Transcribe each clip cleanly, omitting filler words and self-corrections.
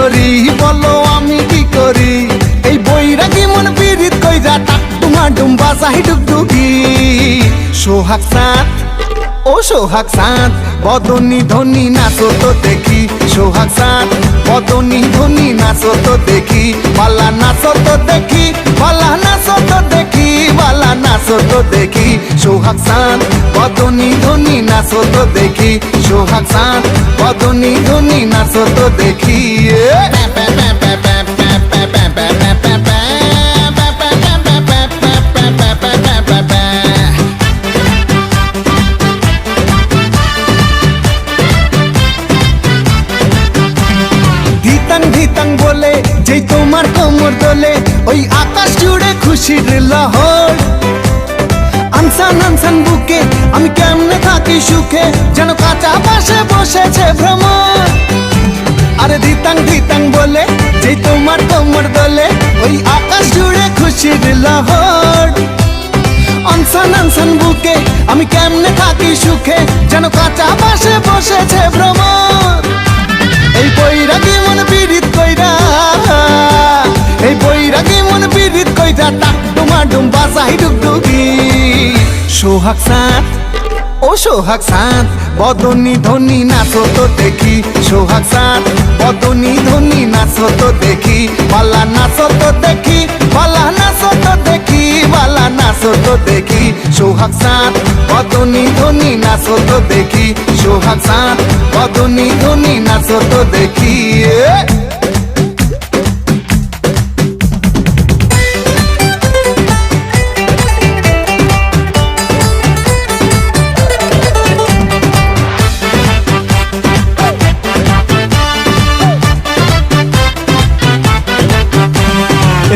করি বলো আমি কি করি এই বৈরাগী মন পীড়িত কইরা টাক ডুমা ডুম বাজাই ডুগডুগি সোহাগ চাঁদ ও সোহাগ চাঁদ বদনী ধনী নাচো তো দেখি সোহাগ চাঁদ বদনী ধনী নাচো তো দেখি বালা নাচো তো দেখি বালা নাচো তো দেখি বালা নাচো তো দেখি সোহাগ চাঁদ বদনী ধনী নাচো তো দেখি সোহাগ চাঁদ বদনী ধনী নাচো তো দেখি ধিতাং বলে যেই তোমার কোমর দোলে ওই আকাশ জুড়ে খুশির লহর আনসান আনসান বুকে আমি কেমনে থাকি সুখে যেন কাঁচা পাশে বসেছে ভ্রমর আরে ধিতাং বলে যেই তোমার কোমর দোলে ওই আকাশ জুড়ে খুশির লহর আনসান আনসান বুকে আমি কেমনে থাকি সুখে যেন কাঁচা পাশে বসেছে ভ্রমর এই বৈরাগী মন পীড়িত কইরা এই বৈরাগী মন পীড়িত কইরা টাক ডুমা ডুম বাজাই ডুগডুগি সোহাগ চাঁদ ও সোহাগ চাঁদ বদনী ধনী নাচো তো দেখি সোহাগ চাঁদ বদনী ধনী নাচো তো দেখি বালা নাচো তো দেখি বালা নাচো তো দেখি বালা নাচো তো দেখি সোহাগ চাঁদ বদনী ধনী নাচো তো দেখি সোহাগ চাঁদ বদনী ধনী নাচো তো দেখি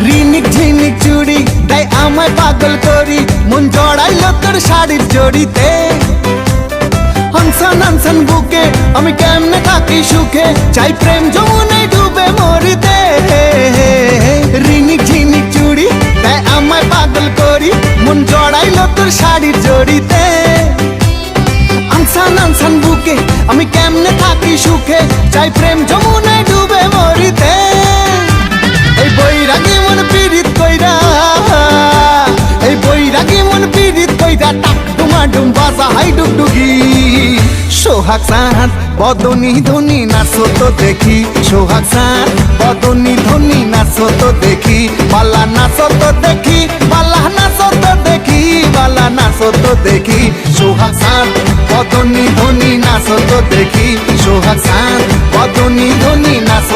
রিনিক ঝিনিক চুড়ি তাই আমায় পাগল করি মন জড়াইলো তোর শাড়ির জড়িতে হনসন হনসন বুকে আমি কেমনে থাকি সুখে চাই প্রেম যমুনায় ডুবে মরিতে রিনিক ঝিনিক চুড়ি তাই আমায় পাগল করি মন জড়াইলো তোর শাড়ির জড়িতে আনসান আনসান বুকে আমি কেমনে থাকি সুখে চাই প্রেম যমুনায় ডুবে মরিতে এই বৈরাগী মন পীড়িত কইরা এই বৈরাগী মন পীড়িত কইরা টাক ডুমা ডুম বাজাই ডুগডুগি সোহাগ চাঁদ বদনী ধনী নাচো তো দেখি সোহাগ চাঁদ বদনী ধনী নাচো তো দেখি বালা নাচো তো দেখি বালা নাচো তো দেখি বালা নাচো তো দেখি সোহাগ চাঁদ বদনী ধনী নাচো তো দেখি সোহাগ চাঁদ বদনী ধনী নাচো